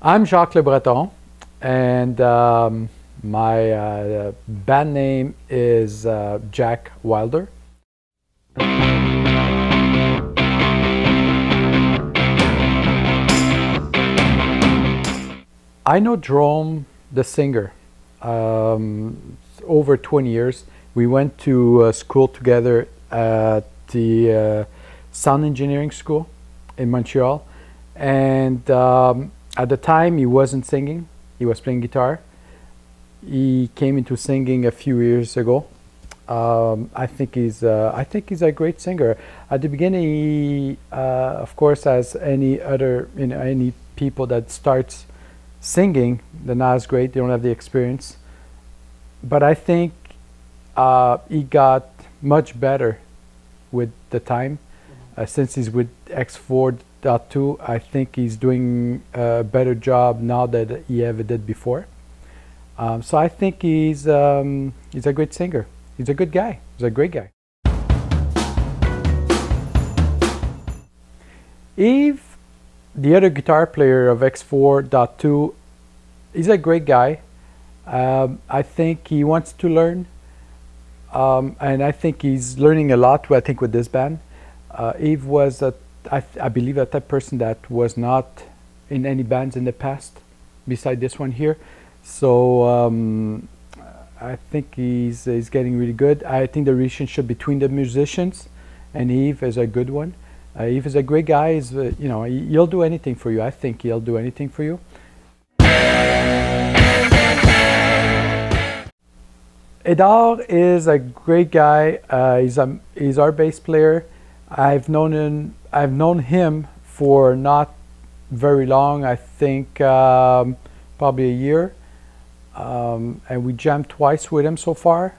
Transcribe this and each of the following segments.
I'm Jacques Lebreton, and my band name is Jack Wilder. I know Jerome, the singer, over 20 years. We went to school together at the sound engineering school in Montreal, and at the time he wasn't singing, he was playing guitar. He came into singing a few years ago. I think he's a great singer. At the beginning, he, of course, as any other, any people that starts singing, they're not as great. They don't have the experience. But I think he got much better with the time. Since he's with X4.2, I think he's doing a better job now than he ever did before. So I think he's a great singer. He's a good guy. He's a great guy. Yves, the other guitar player of X4.2, he's a great guy. I think he wants to learn, and I think he's learning a lot. I think with this band, Yves was I believe a type of person that was not in any bands in the past, beside this one here. So I think he's getting really good. I think the relationship between the musicians and Yves is a good one. Yves is a great guy. He's, he'll do anything for you. I think he'll do anything for you. Edard is a great guy. He's our bass player. I've known him for not very long. I think probably a year, and we jammed twice with him so far.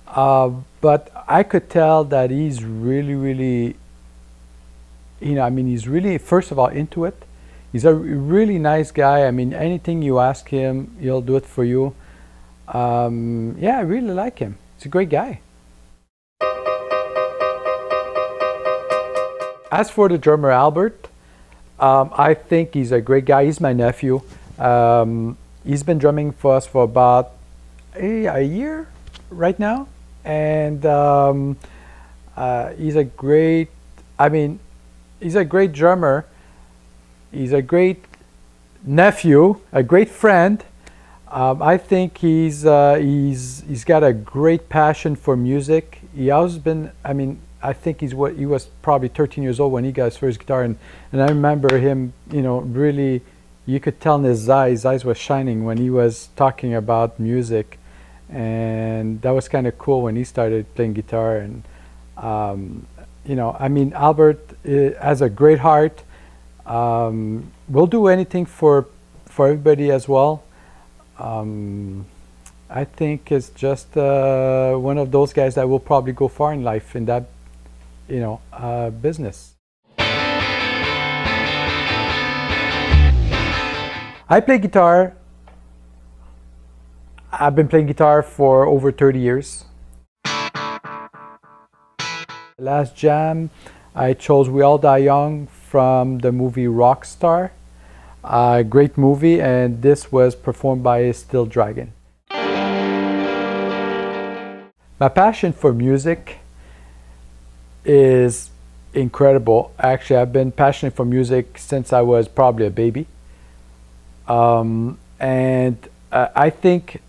But I could tell that he's really, he's really, first of all, into it. He's a really nice guy. I mean, anything you ask him, he'll do it for you. Yeah, I really like him. He's a great guy. As for the drummer Albert, I think he's a great guy. He's my nephew. He's been drumming for us for about a year right now, and he's a great, he's a great drummer. He's a great nephew, a great friend. I think he's got a great passion for music. He always been, I think he was probably 13 years old when he got his first guitar, and I remember him, really, you could tell in his eyes were shining when he was talking about music, and that was kind of cool when he started playing guitar. And Albert has a great heart. Will do anything for everybody as well. I think it's just one of those guys that will probably go far in life in that, business. I play guitar. I've been playing guitar for over 30 years. Last jam, I chose We All Die Young from the movie Rockstar. Great movie, and this was performed by Still Dragon. My passion for music is incredible. Actually, I've been passionate for music since I was probably a baby. I think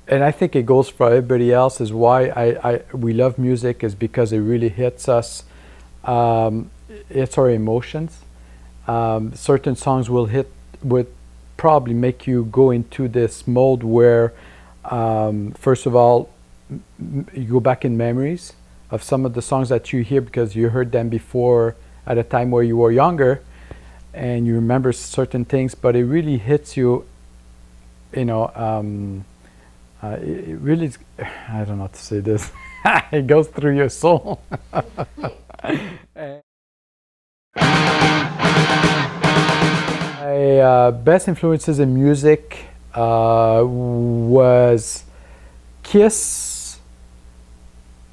it goes for everybody else, is why we love music, is because it really hits us, hits our emotions. Certain songs would probably make you go into this mode where, first of all, you go back in memories of some of the songs that you hear because you heard them before at a time where you were younger, and you remember certain things, but it really hits you, it really, I don't know how to say this, it goes through your soul. My best influences in music was Kiss,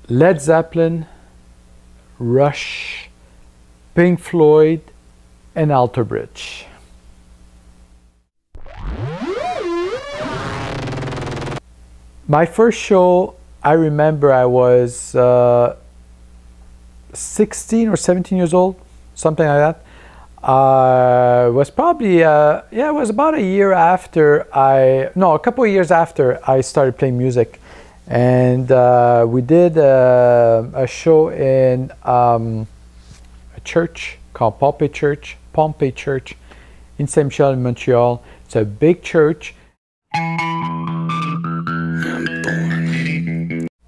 Led Zeppelin, Rush, Pink Floyd, and Alter Bridge. My first show, I remember I was 16 or 17 years old, something like that. Was probably, yeah, it was about a year after a couple of years after I started playing music. And we did a show in a church called Pompey Church in Saint Michel in Montreal. It's a big church.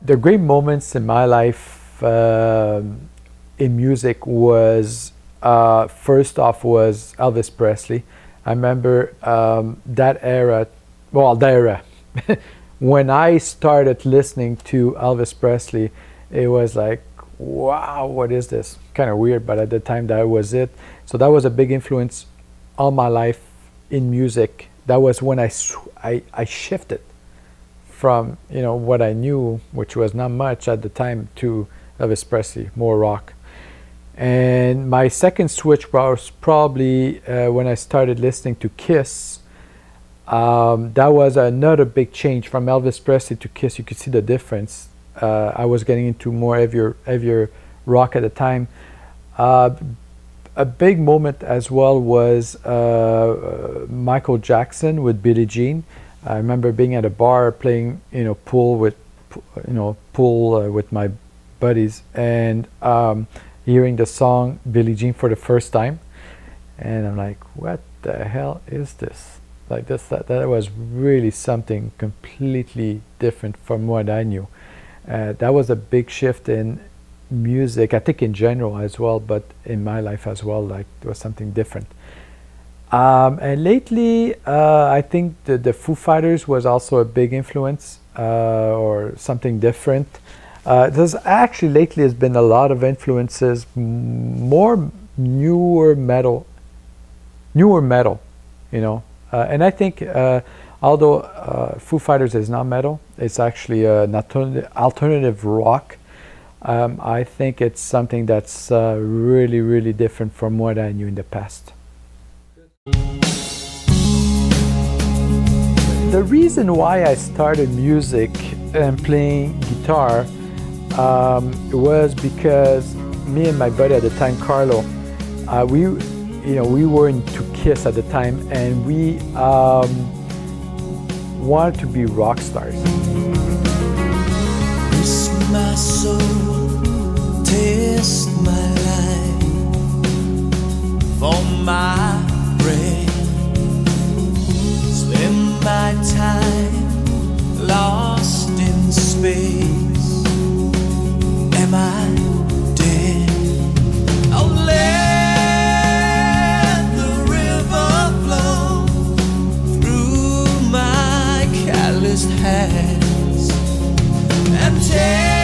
The great moments in my life in music was, first off, was Elvis Presley. I remember that era, when I started listening to Elvis Presley, it was like, wow, what is this? Kind of weird, but at the time that was it. So that was a big influence on my life in music. That was when I shifted from, you know, what I knew, which was not much at the time, to Elvis Presley, more rock. And my second switch was probably when I started listening to Kiss. That was another big change from Elvis Presley to Kiss. You could see the difference. I was getting into more heavier rock at the time. A big moment as well was Michael Jackson with Billie Jean. I remember being at a bar playing, you know, pool with my buddies, and hearing the song Billie Jean for the first time, and I'm like, what the hell is this? Like that was really something completely different from what I knew. That was a big shift in music, I think in general as well, but in my life as well, like it was something different. And lately, I think the Foo Fighters was also a big influence, or something different. There's actually lately has been a lot of influences, more newer metal, you know. And I think, although Foo Fighters is not metal, it's actually an alternative rock. I think it's something that's really, really different from what I knew in the past. The reason why I started music and playing guitar was because me and my buddy at the time, Carlo, we were into Kiss at the time, and we wanted to be rock stars. Rest my soul, taste my life, for my breath, spend my time lost in space. Am I dead? Oh, let the river flow through my calloused hands and take